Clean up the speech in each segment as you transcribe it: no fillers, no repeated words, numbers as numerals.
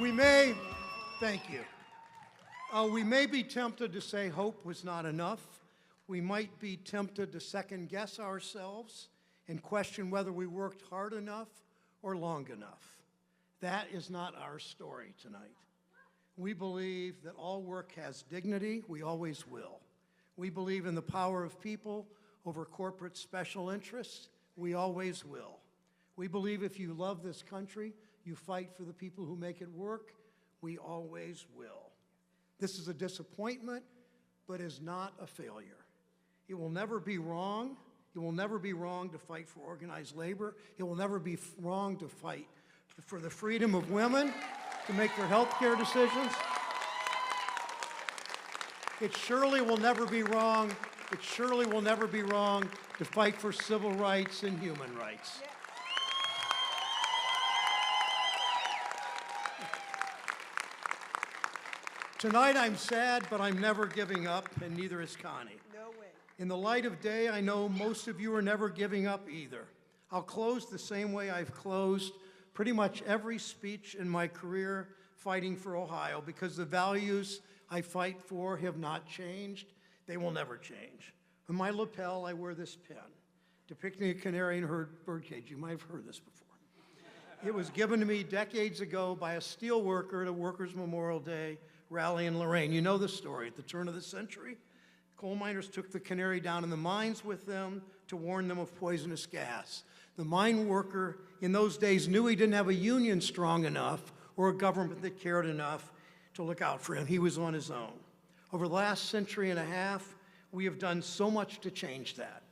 We may, thank you. We may be tempted to say hope was not enough. We might be tempted to second guess ourselves and question whether we worked hard enough or long enough. That is not our story tonight. We believe that all work has dignity. We always will. We believe in the power of people over corporate special interests. We always will. We believe if you love this country, you fight for the people who make it work. We always will. This is a disappointment, but is not a failure. It will never be wrong. It will never be wrong to fight for organized labor. It will never be wrong to fight for the freedom of women to make their health care decisions. It surely will never be wrong. It surely will never be wrong to fight for civil rights and human rights. Tonight I'm sad, but I'm never giving up, and neither is Connie. No way. In the light of day, I know most of you are never giving up either. I'll close the same way I've closed pretty much every speech in my career fighting for Ohio, because the values I fight for have not changed. They will never change. On my lapel, I wear this pin, depicting a canary in her birdcage. You might have heard this before. It was given to me decades ago by a steel worker at a Workers' Memorial Day rally in Lorraine. You know the story. At the turn of the century, coal miners took the canary down in the mines with them to warn them of poisonous gas. The mine worker in those days knew he didn't have a union strong enough or a government that cared enough to look out for him. He was on his own. Over the last century and a half, we have done so much to change that.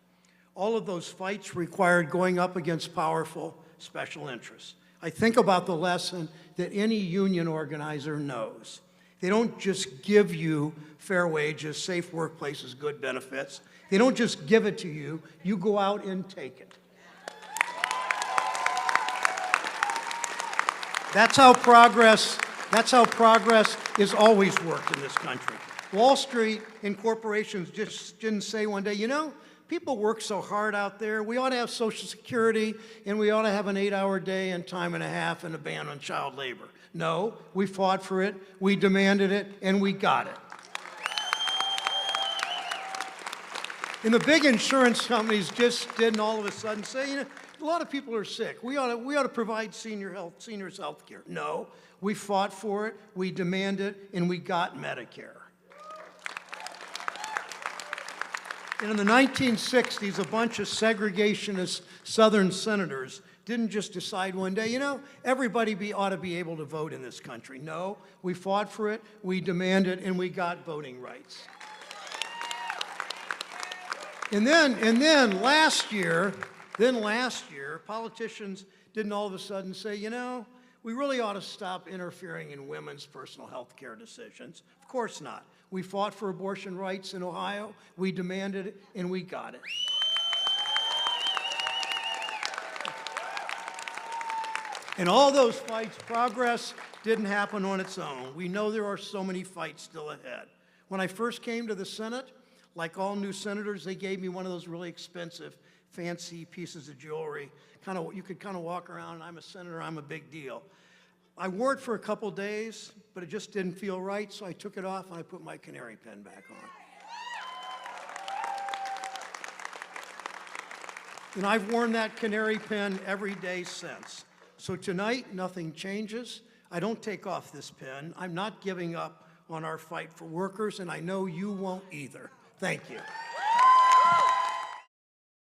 All of those fights required going up against powerful special interests. I think about the lesson that any union organizer knows. They don't just give you fair wages, safe workplaces, good benefits. They don't just give it to you. You go out and take it. That's how progress is always worked in this country. Wall Street and corporations just didn't say one day, you know, people work so hard out there. We ought to have Social Security, and we ought to have an 8-hour day and time and a half and a ban on child labor. No, we fought for it, we demanded it, and we got it. And the big insurance companies just didn't all of a sudden say, you know, a lot of people are sick. We ought to provide seniors health care. No, we fought for it, we demanded it, and we got Medicare. And in the 1960s, a bunch of segregationist Southern senators didn't just decide one day, you know, everybody ought to be able to vote in this country. No, we fought for it, we demanded, and we got voting rights. And then last year, politicians didn't all of a sudden say, you know, we really ought to stop interfering in women's personal health care decisions. Of course not. We fought for abortion rights in Ohio, we demanded it, and we got it. In all those fights, progress didn't happen on its own. We know there are so many fights still ahead. When I first came to the Senate, like all new senators, they gave me one of those really expensive, fancy pieces of jewelry. You could kind of walk around, and I'm a senator, I'm a big deal. I wore it for a couple days, but it just didn't feel right, so I took it off and I put my canary pin back on. And I've worn that canary pin every day since. So tonight, nothing changes. I don't take off this pin. I'm not giving up on our fight for workers, and I know you won't either. Thank you.